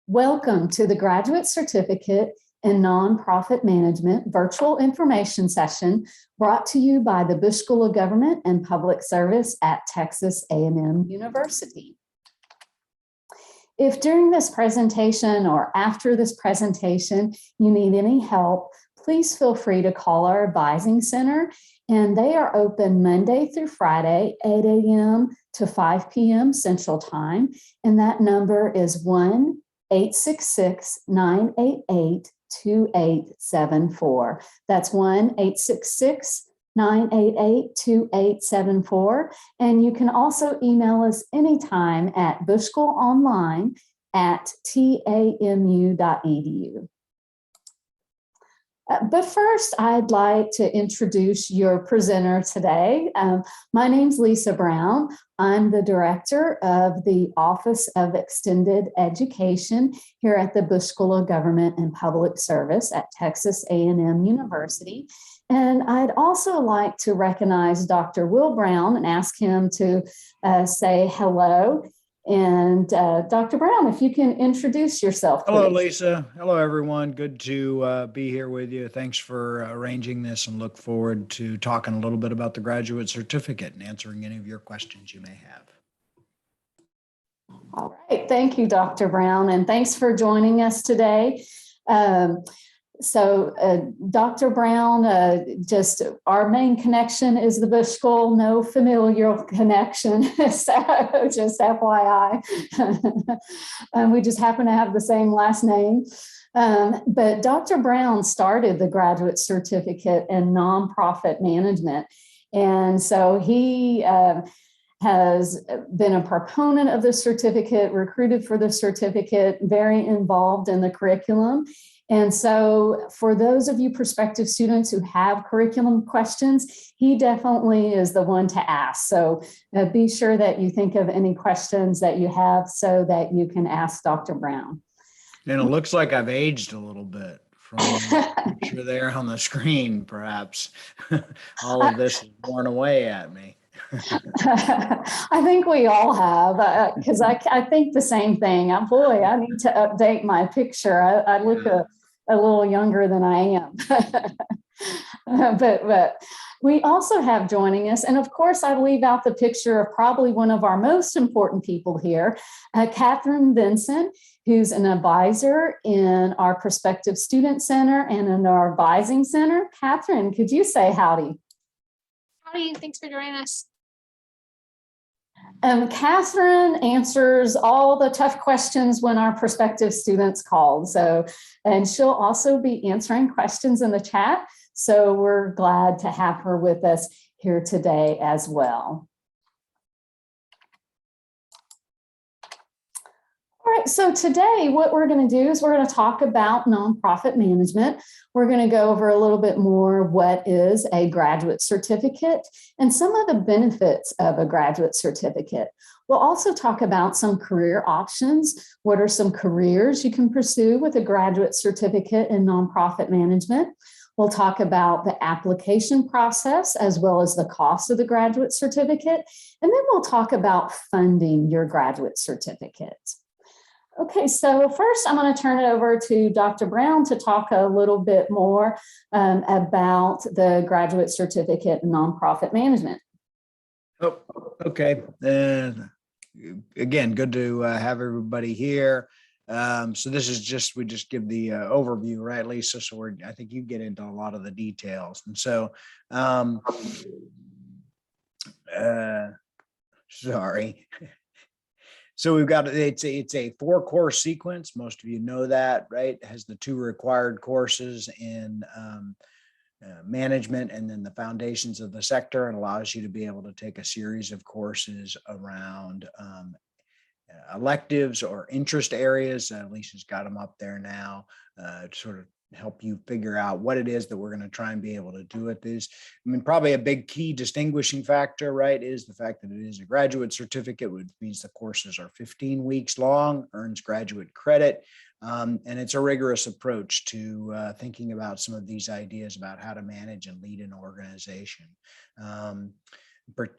Welcome to the Graduate Certificate in Nonprofit Management virtual information session brought to you by the Bush School of Government and Public Service at Texas A&M University. If during this presentation or after this presentation you need any help, please feel free to call our advising center, and they are open Monday through Friday, 8 a.m. to 5 p.m. Central Time, and that number is 1-866-988-2874. That's 1-866-988-2874. And you can also email us anytime at bushschoolonline@tamu.edu. But first, I'd like to introduce your presenter today. My name's Lisa Brown. I'm the director of the Office of Extended Education here at the Bush School of Government and Public Service at Texas A&M University. And I'd also like to recognize Dr. Will Brown and ask him to say hello. And Dr. Brown, if you can introduce yourself, please. Hello, Lisa. Hello, everyone. Good to be here with you. Thanks for arranging this, and look forward to talking a little bit about the graduate certificate and answering any of your questions you may have. All right. Thank you, Dr. Brown, and thanks for joining us today. Dr. Brown, just our main connection is the Bush School, no familial connection, so just FYI. We just happen to have the same last name. But Dr. Brown started the graduate certificate in nonprofit management. And so he has been a proponent of the certificate, recruited for the certificate, very involved in the curriculum. And so for those of you prospective students who have curriculum questions, he definitely is the one to ask. So be sure that you think of any questions that you have so that you can ask Dr. Brown. And it looks like I've aged a little bit from the picture there on the screen, perhaps. All of this is worn away at me. I think we all have, because I think the same thing. Boy, I need to update my picture. I look a little younger than I am. but we also have joining us, and of course I leave out the picture of probably one of our most important people here, Catherine Vinson, who's an advisor in our Prospective Student Center and in our Advising Center. Catherine, could you say howdy? Howdy, thanks for joining us. Catherine answers all the tough questions when our prospective students call. And she'll also be answering questions in the chat. So we're glad to have her with us here today as well. All right, so today what we're going to do is we're going to talk about nonprofit management. We're going to go over a little bit more what is a graduate certificate and some of the benefits of a graduate certificate. We'll also talk about some career options. What are some careers you can pursue with a graduate certificate in nonprofit management? We'll talk about the application process as well as the cost of the graduate certificate. And then we'll talk about funding your graduate certificate. Okay, so first I'm going to turn it over to Dr. Brown to talk a little bit more about the graduate certificate in nonprofit management. Oh, okay. Again, good to have everybody here. So this is we just give the overview, right, Lisa? So I think you get into a lot of the details. And so, sorry. So we've got, it's a 4-course sequence. Most of you know that, right? It has the 2 required courses in management and then the foundations of the sector, and allows you to be able to take a series of courses around electives or interest areas. Lisa's got them up there now to sort of help you figure out what it is that we're going to try and be able to do with this. I mean, probably a big key distinguishing factor, right, is the fact that it is a graduate certificate, which means the courses are 15 weeks long, earns graduate credit, and it's a rigorous approach to thinking about some of these ideas about how to manage and lead an organization.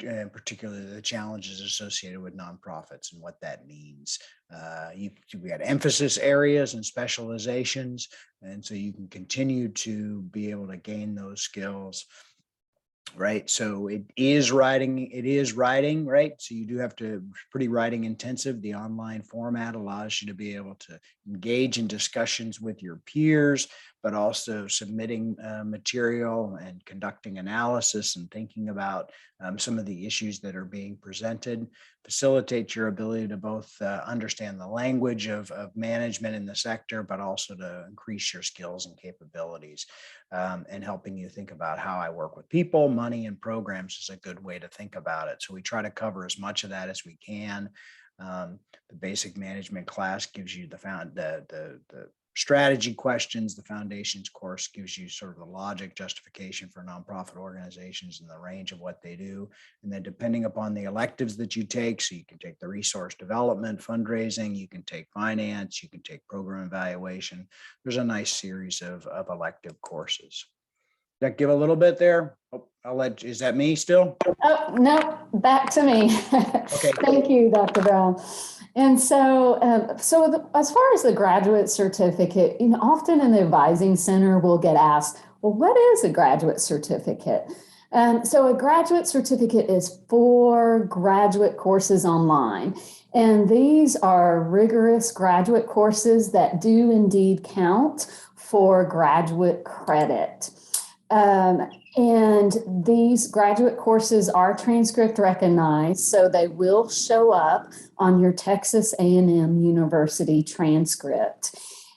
and particularly the challenges associated with nonprofits and what that means. We got emphasis areas and specializations, and so you can continue to be able to gain those skills. Right. So it is writing, right? So you do have to pretty writing intensive. The online format allows you to be able to engage in discussions with your peers, but also submitting material and conducting analysis and thinking about some of the issues that are being presented. Facilitate your ability to both understand the language of management in the sector, but also to increase your skills and capabilities. And helping you think about how I work with people, money, and programs is a good way to think about it. So we try to cover as much of that as we can. The basic management class gives you the strategy questions. The foundations course gives you sort of the logic justification for nonprofit organizations and the range of what they do. And then depending upon the electives that you take, so you can take the resource development, fundraising, you can take finance, you can take program evaluation. There's a nice series of elective courses. Did that give a little bit there? Oh, is that me still? Oh, no, back to me. Okay. Thank you, Dr. Brown. And so, as far as the graduate certificate, often in the advising center, we'll get asked, well, what is a graduate certificate? So a graduate certificate is 4 graduate courses online. And these are rigorous graduate courses that do indeed count for graduate credit. And these graduate courses are transcript recognized, so they will show up on your Texas A&M University transcript.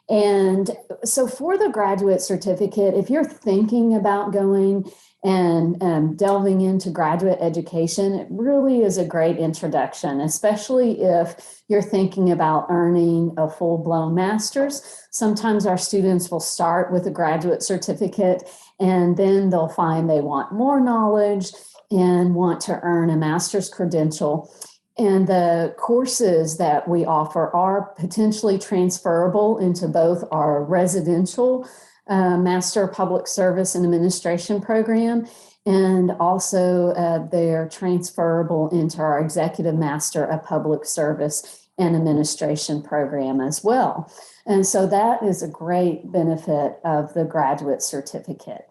And so for the graduate certificate, if you're thinking about going and delving into graduate education, it really is a great introduction, especially if you're thinking about earning a full-blown master's. Sometimes our students will start with a graduate certificate and then they'll find they want more knowledge and want to earn a master's credential. And the courses that we offer are potentially transferable into both our residential Master of Public Service and Administration program, and also they're transferable into our Executive Master of Public Service and Administration program as well. And so that is a great benefit of the graduate certificate.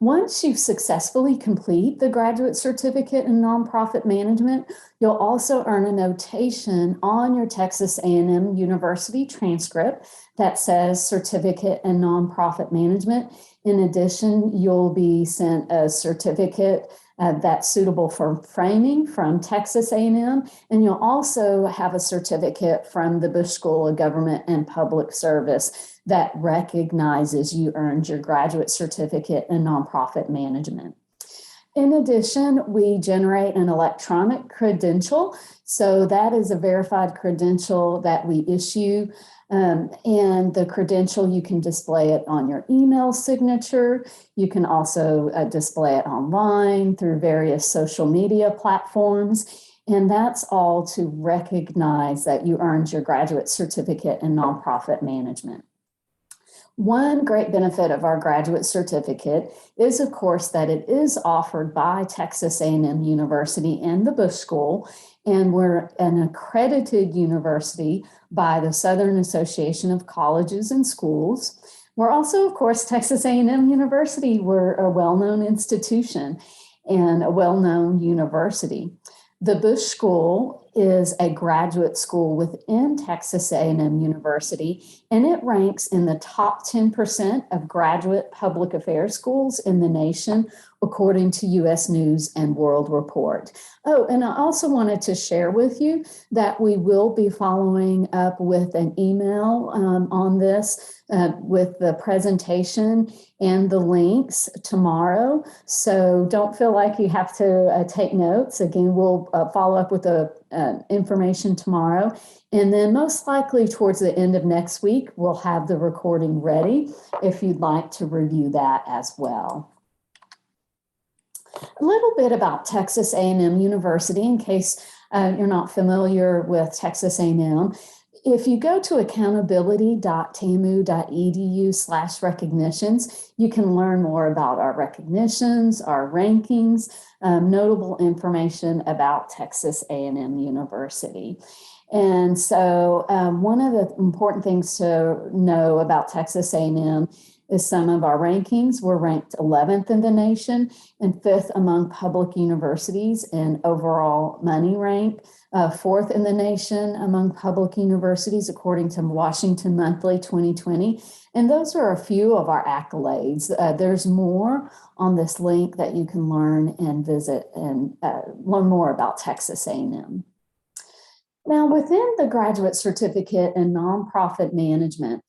Once you successfully complete the graduate certificate in nonprofit management, you'll also earn a notation on your Texas A&M University transcript that says certificate in nonprofit management. In addition, you'll be sent a certificate that's suitable for framing from Texas A&M, and you'll also have a certificate from the Bush School of Government and Public Service that recognizes you earned your graduate certificate in nonprofit management. In addition, we generate an electronic credential. So that is a verified credential that we issue. And the credential, you can display it on your email signature. You can also display it online through various social media platforms. And that's all to recognize that you earned your graduate certificate in nonprofit management. One great benefit of our graduate certificate is, of course, that it is offered by Texas A&M University and the Bush School, and we're an accredited university by the Southern Association of Colleges and Schools. We're also, of course, Texas A&M University. We're a well-known institution and a well-known university. The Bush School is a graduate school within Texas A&M University, and it ranks in the top 10% of graduate public affairs schools in the nation, according to U.S. News and World Report. Oh, and I also wanted to share with you that we will be following up with an email on this with the presentation and the links tomorrow. So don't feel like you have to take notes. Again, we'll follow up with the information tomorrow. And then most likely towards the end of next week, we'll have the recording ready if you'd like to review that as well. A little bit about Texas A&M University, in case you're not familiar with Texas A&M. If you go to accountability.tamu.edu/recognitions, you can learn more about our recognitions, our rankings, notable information about Texas A&M University. And so one of the important things to know about Texas A&M is some of our rankings. We're ranked 11th in the nation and 5th among public universities in overall money rank, 4th in the nation among public universities, according to Washington Monthly 2020. And those are a few of our accolades. There's more on this link that you can learn and visit and learn more about Texas A&M. Now, within the graduate certificate in nonprofit management,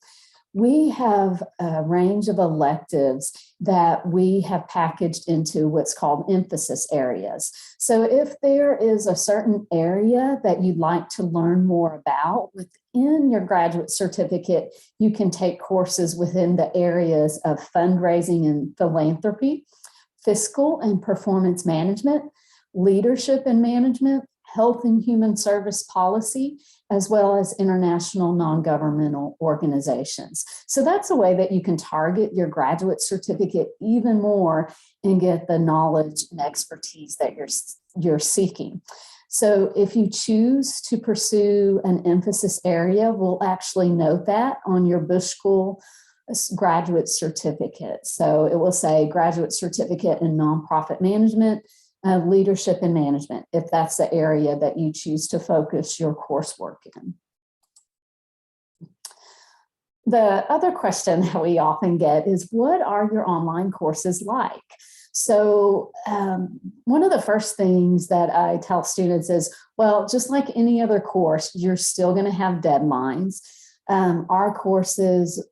we have a range of electives that we have packaged into what's called emphasis areas. So if there is a certain area that you'd like to learn more about within your graduate certificate, you can take courses within the areas of fundraising and philanthropy, fiscal and performance management, leadership and management, health and human service policy, as well as international non-governmental organizations. So that's a way that you can target your graduate certificate even more and get the knowledge and expertise that you're seeking. So if you choose to pursue an emphasis area, we'll actually note that on your Bush School graduate certificate. So it will say graduate certificate in nonprofit management, leadership and management, if that's the area that you choose to focus your coursework in. The other question that we often get is, what are your online courses like? So one of the first things that I tell students is, well, just like any other course, you're still going to have deadlines. Our courses,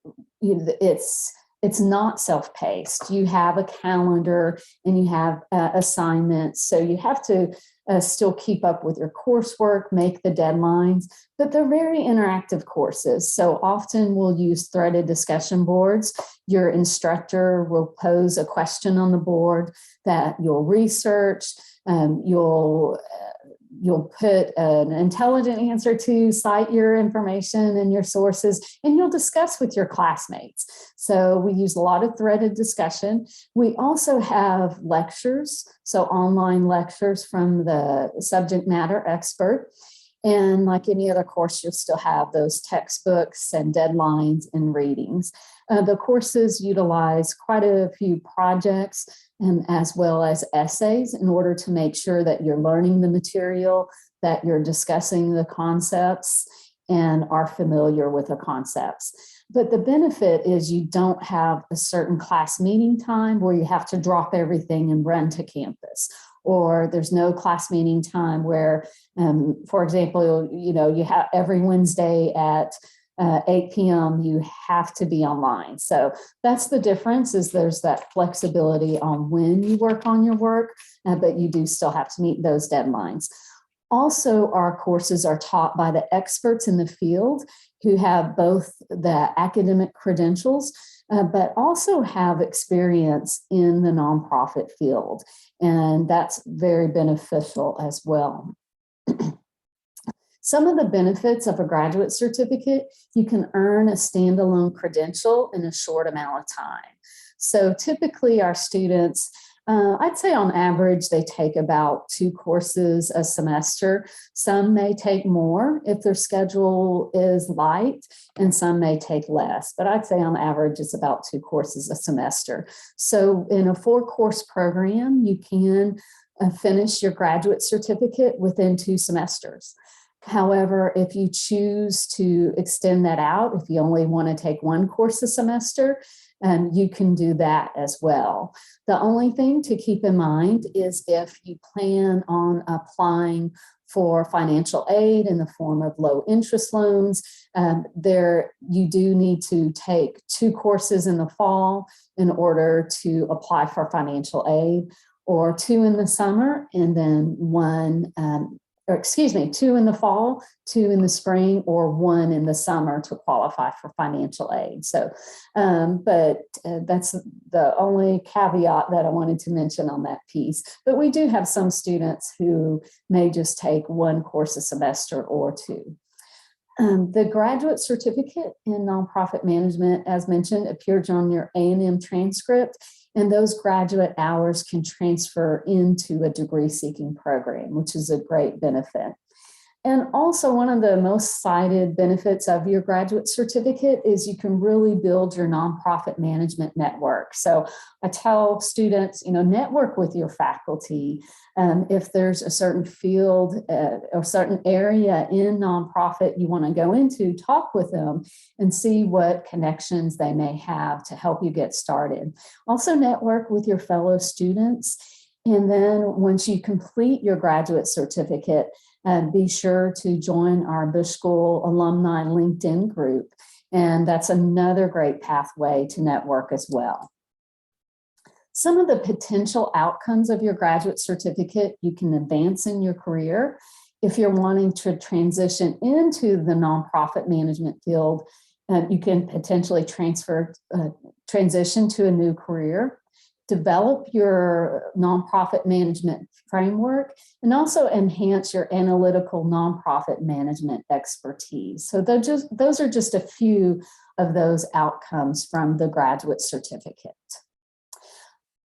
it's not self-paced. You have a calendar and you have assignments. So you have to still keep up with your coursework, make the deadlines, but they're very interactive courses. So often we'll use threaded discussion boards. Your instructor will pose a question on the board that you'll research. You'll put an intelligent answer to, cite your information and your sources, and you'll discuss with your classmates. So we use a lot of threaded discussion. We also have lectures, so online lectures from the subject matter expert. And like any other course, you'll still have those textbooks and deadlines and readings. The courses utilize quite a few projects and as well as essays in order to make sure that you're learning the material, that you're discussing the concepts and are familiar with the concepts. But the benefit is you don't have a certain class meeting time where you have to drop everything and run to campus. Or there's no class meeting time where, for example, you have every Wednesday at 8 p.m. you have to be online. So that's the difference, is there's that flexibility on when you work on your work, but you do still have to meet those deadlines. Also, our courses are taught by the experts in the field who have both the academic credentials, but also have experience in the nonprofit field. And that's very beneficial as well. Some of the benefits of a graduate certificate, you can earn a standalone credential in a short amount of time. So typically our students, I'd say on average, they take about 2 courses a semester. Some may take more if their schedule is light, and some may take less. But I'd say on average, it's about 2 courses a semester. So in a 4-course program, you can finish your graduate certificate within 2 semesters. However, if you choose to extend that out, if you only want to take 1 course a semester, you can do that as well. The only thing to keep in mind is if you plan on applying for financial aid in the form of low interest loans, you do need to take 2 courses in the fall in order to apply for financial aid, or 2 in the summer, and then 2 in the fall, 2 in the spring, or 1 in the summer to qualify for financial aid. So, but that's the only caveat that I wanted to mention on that piece. But we do have some students who may just take 1 course a semester or 2. The graduate certificate in nonprofit management, as mentioned, appears on your A&M transcript, and those graduate hours can transfer into a degree-seeking program, which is a great benefit. And also, one of the most cited benefits of your graduate certificate is you can really build your nonprofit management network. So I tell students, network with your faculty. If there's a certain field or certain area in nonprofit you want to go into, talk with them and see what connections they may have to help you get started. Also, network with your fellow students. And then once you complete your graduate certificate, be sure to join our Bush School alumni LinkedIn group. And that's another great pathway to network as well. Some of the potential outcomes of your graduate certificate: you can advance in your career. If you're wanting to transition into the nonprofit management field, you can potentially transition to a new career, develop your nonprofit management framework, and also enhance your analytical nonprofit management expertise. So those are just a few of those outcomes from the graduate certificate.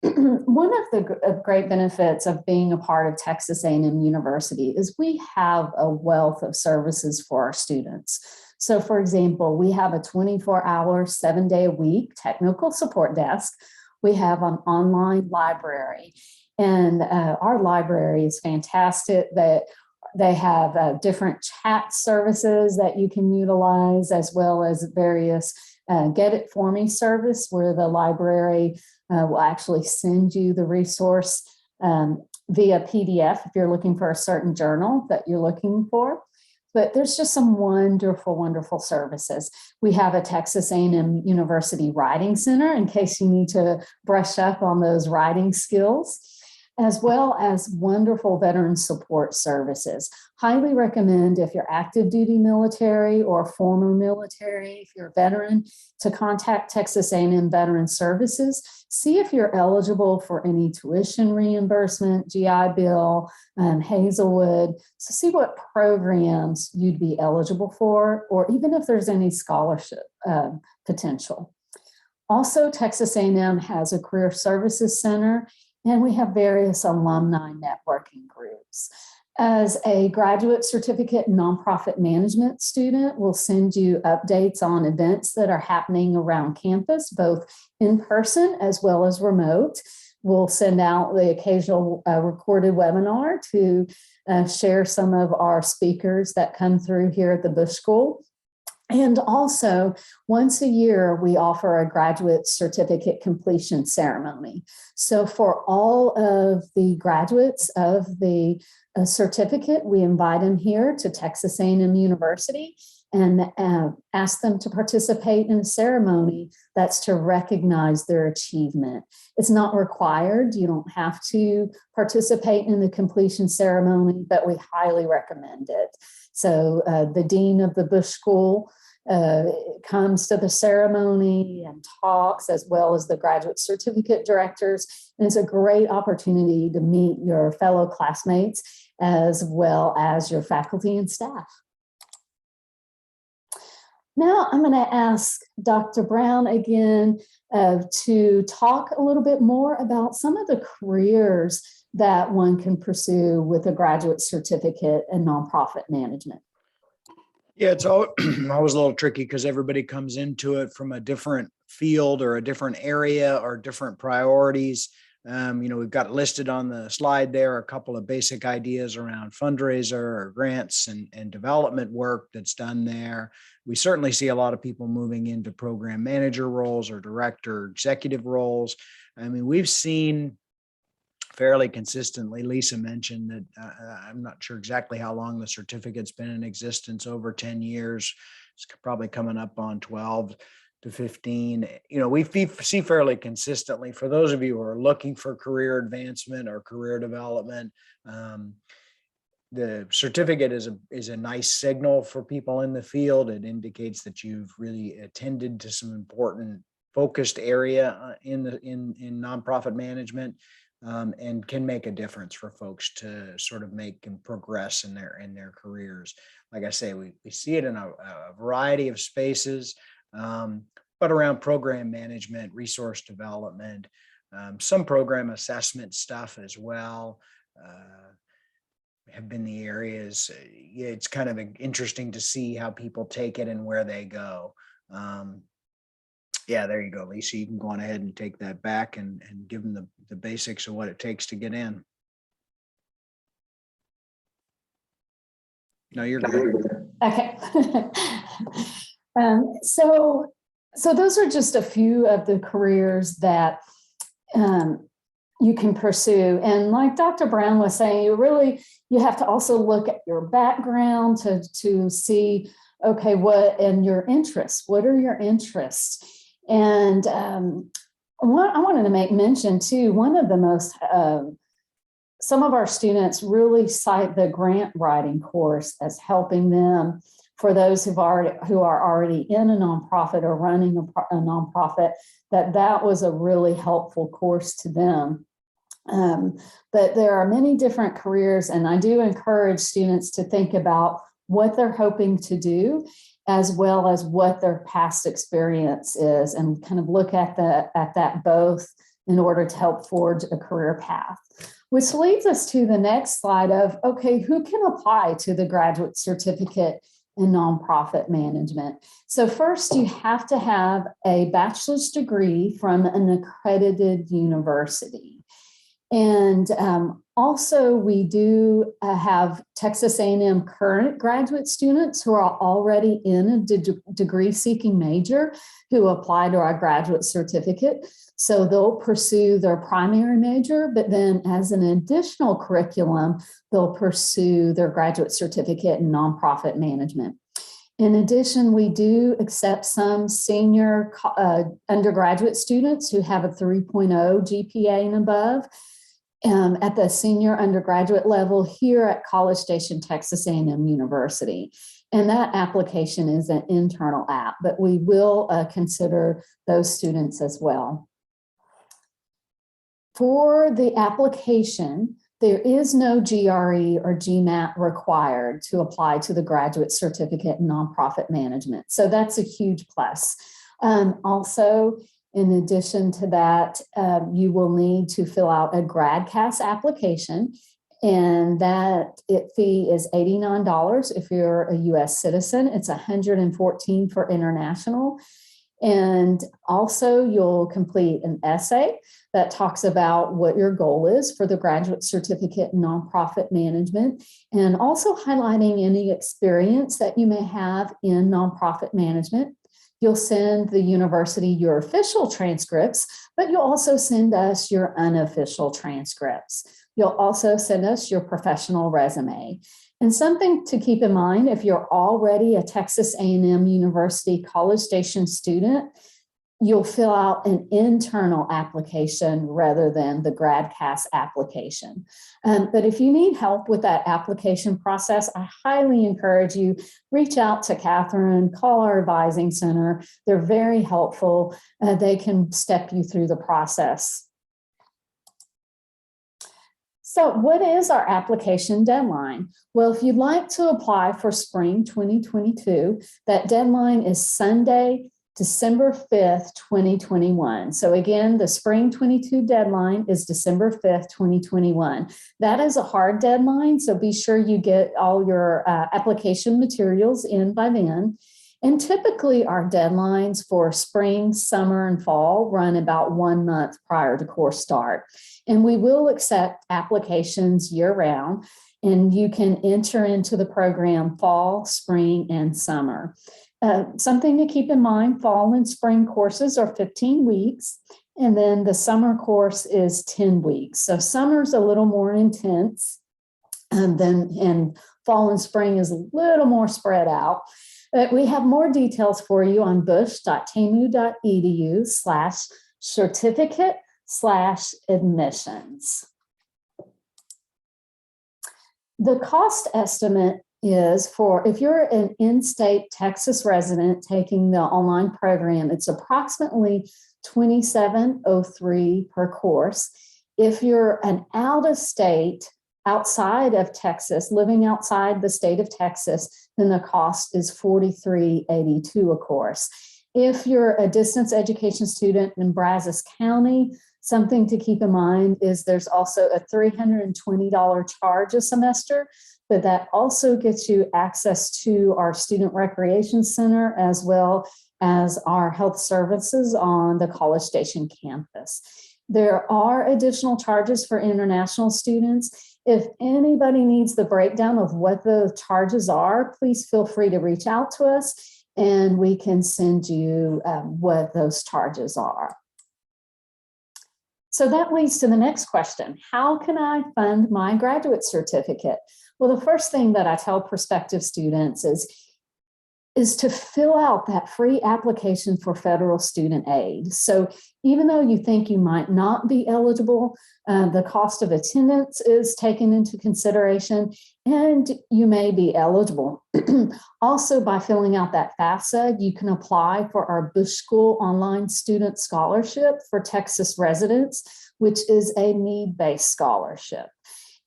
One of the great benefits of being a part of Texas A&M University is we have a wealth of services for our students. So for example, we have a 24-hour, 7-day-a-week technical support desk. We have an online library, and our library is fantastic. That they have different chat services that you can utilize, as well as various Get It For Me service, where the library will actually send you the resource via PDF if you're looking for a certain journal that you're looking for. But there's just some wonderful, wonderful services. We have a Texas A&M University Writing Center in case you need to brush up on those writing skills, as well as wonderful veteran support services. Highly recommend, if you're active duty military or former military, if you're a veteran, to contact Texas A&M Veteran Services. See if you're eligible for any tuition reimbursement, GI Bill, Hazelwood. So see what programs you'd be eligible for, or even if there's any scholarship potential. Also, Texas A&M has a Career Services Center, and we have various alumni networking groups. As a graduate certificate nonprofit management student, we'll send you updates on events that are happening around campus, both in person as well as remote. We'll send out the occasional recorded webinar to share some of our speakers that come through here at the Bush School. And also, once a year, we offer a graduate certificate completion ceremony. So for all of the graduates of the certificate, we invite them here to Texas A&M University and ask them to participate in a ceremony that's to recognize their achievement. It's not required. You don't have to participate in the completion ceremony, but we highly recommend it. So the dean of the Bush School comes to the ceremony and talks, as well as the graduate certificate directors. And it's a great opportunity to meet your fellow classmates as well as your faculty and staff. Now I'm going to ask Dr. Brown again to talk a little bit more about some of the careers that one can pursue with a graduate certificate in nonprofit management. Yeah, it's always a little tricky because everybody comes into it from a different field or a different area or different priorities. We've got listed on the slide there a couple of basic ideas around fundraiser or grants and development work that's done there. We certainly see a lot of people moving into program manager roles or director executive roles. I mean, we've seen fairly consistently, Lisa mentioned that I'm not sure exactly how long the certificate's been in existence, over 10 years. It's probably coming up on 12 to 15. We see fairly consistently, for those of you who are looking for career advancement or career development, the certificate is a nice signal for people in the field. It indicates that you've really attended to some important focused area in nonprofit management. and can make a difference for folks to sort of make and progress in their careers. Like I say, we see it in a variety of spaces, but around program management, resource development, some program assessment stuff as well. Have been the areas. Yeah, it's kind of interesting to see how people take it and where they go. Yeah, there you go, Lisa. You can go on ahead and take that back and give them the basics of what it takes to get in. No, you're good. Okay. So those are just a few of the careers that you can pursue. And like Dr. Brown was saying, you have to also look at your background to see, okay, what and your interests. What are your interests? And I wanted to make mention too, one of the most, some of our students really cite the grant writing course as helping them for those who are already in a nonprofit or running a nonprofit, that was a really helpful course to them. But there are many different careers, and I do encourage students to think about what they're hoping to do, as well as what their past experience is, and kind of look at that both in order to help forge a career path. Which leads us to the next slide of, okay, who can apply to the graduate certificate in nonprofit management? So first, you have to have a bachelor's degree from an accredited university. And also, we do have Texas A&M current graduate students who are already in a degree-seeking major who apply to our graduate certificate. So they'll pursue their primary major, but then as an additional curriculum, they'll pursue their graduate certificate in nonprofit management. In addition, we do accept some senior undergraduate students who have a 3.0 GPA and above. At the senior undergraduate level here at College Station, Texas A&M University. And that application is an internal app, but we will consider those students as well. For the application, there is no GRE or GMAT required to apply to the graduate certificate in nonprofit management. So that's a huge plus. Also, in addition to that, you will need to fill out a GradCast application, and that fee is $89 if you're a US citizen. It's $114 for international. And also you'll complete an essay that talks about what your goal is for the graduate certificate in nonprofit management, and also highlighting any experience that you may have in nonprofit management. You'll send the university your official transcripts, but you'll also send us your unofficial transcripts. You'll also send us your professional resume. And something to keep in mind, if you're already a Texas A&M University College Station student, you'll fill out an internal application rather than the GradCast application. But if you need help with that application process, I highly encourage you, reach out to Catherine, call our advising center. They're very helpful. They can step you through the process. So what is our application deadline? Well, if you'd like to apply for spring 2022, that deadline is Sunday, December 5th, 2021. So again, the spring 22 deadline is December 5th, 2021. That is a hard deadline, so be sure you get all your application materials in by then. And typically our deadlines for spring, summer, and fall run about 1 month prior to course start. And we will accept applications year-round, and you can enter into the program fall, spring, and summer. Something to keep in mind, fall and spring courses are 15 weeks, and then the summer course is 10 weeks. So summer's a little more intense, and fall and spring is a little more spread out. But we have more details for you on bush.tamu.edu/certificate/admissions. The cost estimate is for, if you're an in-state Texas resident taking the online program, it's approximately $27.03 per course. If you're an out of state, outside of Texas, living outside the state of Texas, then the cost is $43.82 a course. If you're a distance education student in Brazos County, something to keep in mind is there's also a $320 charge a semester, but that also gets you access to our student recreation center as well as our health services on the College Station campus. There are additional charges for international students. If anybody needs the breakdown of what the charges are, please feel free to reach out to us and we can send you what those charges are. So that leads to the next question. How can I fund my graduate certificate? Well, the first thing that I tell prospective students is to fill out that free application for federal student aid. So even though you think you might not be eligible, the cost of attendance is taken into consideration and you may be eligible. Also, by filling out that FAFSA, you can apply for our Bush School Online Student Scholarship for Texas residents, which is a need-based scholarship.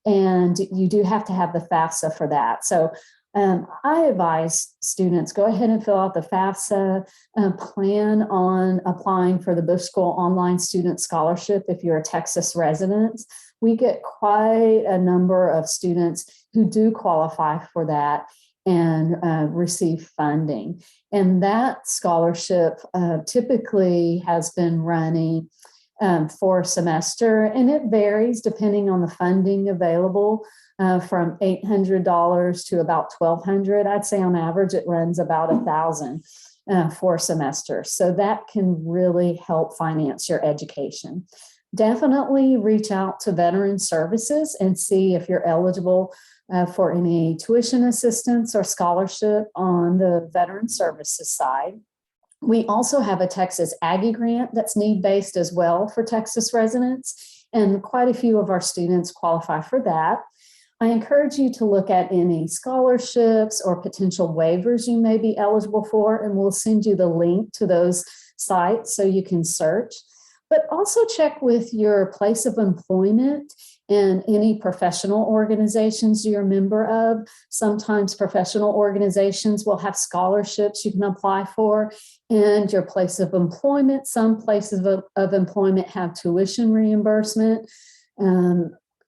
And you do have to have the FAFSA for that. So I advise students, go ahead and fill out the FAFSA, plan on applying for the Bush School Online Student Scholarship if you're a Texas resident. We get quite a number of students who do qualify for that and receive funding. And that scholarship typically has been running for a semester, and it varies depending on the funding available. From $800 to about $1,200. I'd say on average, it runs about $1,000 for a semester. So that can really help finance your education. Definitely reach out to Veteran Services and see if you're eligible for any tuition assistance or scholarship on the Veteran Services side. We also have a Texas Aggie grant that's need-based as well for Texas residents, and quite a few of our students qualify for that. I encourage you to look at any scholarships or potential waivers you may be eligible for, and we'll send you the link to those sites so you can search. But also check with your place of employment and any professional organizations you're a member of. Sometimes professional organizations will have scholarships you can apply for, and your place of employment. Some places of employment have tuition reimbursement.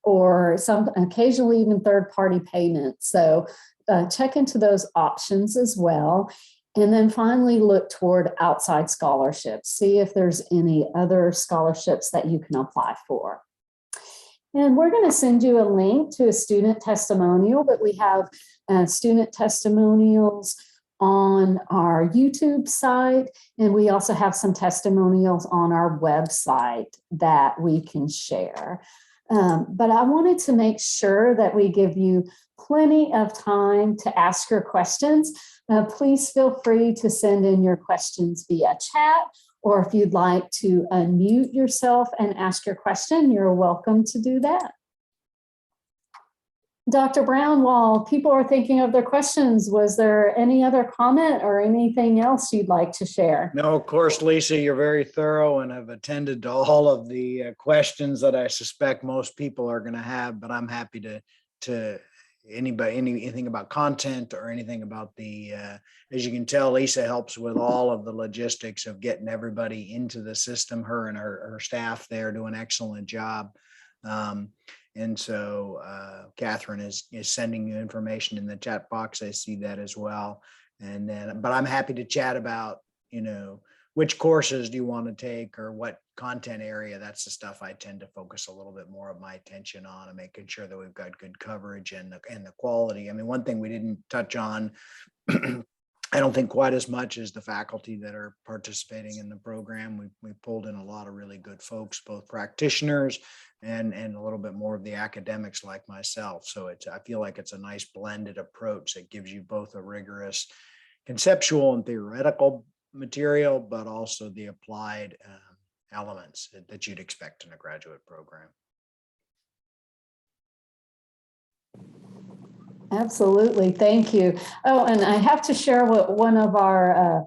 Or some occasionally even third-party payments. So check into those options as well. And then finally look toward outside scholarships. See if there's any other scholarships that you can apply for. And we're going to send you a link to a student testimonial, but we have student testimonials on our YouTube site, and we also have some testimonials on our website that we can share. But I wanted to make sure that we give you plenty of time to ask your questions. Please feel free to send in your questions via chat, or if you'd like to unmute yourself and ask your question, you're welcome to do that. Dr. Brown, while people are thinking of their questions, was there any other comment or anything else you'd like to share? No, of course, Lisa, you're very thorough and have attended to all of the questions that I suspect most people are going to have, but I'm happy to anything about content or anything about the, as you can tell, Lisa helps with all of the logistics of getting everybody into the system. Her and her staff there do an excellent job. And so Catherine is sending you information in the chat box. I see that as well. And then, but I'm happy to chat about, which courses do you want to take or what content area. That's the stuff I tend to focus a little bit more of my attention on, and making sure that we've got good coverage and the quality. I mean, one thing we didn't touch on, I don't think quite as much as the faculty that are participating in the program. We pulled in a lot of really good folks, both practitioners and a little bit more of the academics like myself. So I feel like it's a nice blended approach that gives you both a rigorous conceptual and theoretical material, but also the applied elements that you'd expect in a graduate program. Absolutely. Thank you. Oh, and I have to share what one of our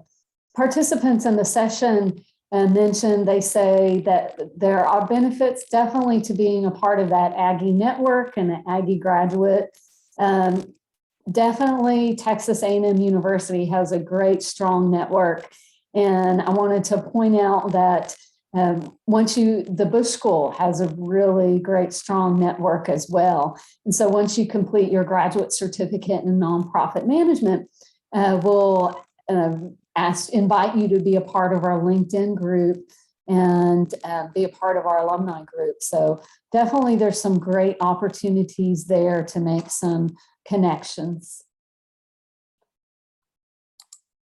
participants in the session mentioned, they say that there are benefits definitely to being a part of that Aggie network and the Aggie graduate. Definitely Texas A&M University has a great, strong network. And I wanted to point out that the Bush School has a really great, strong network as well. And so once you complete your graduate certificate in nonprofit management, we'll invite you to be a part of our LinkedIn group and be a part of our alumni group. So definitely there's some great opportunities there to make some connections.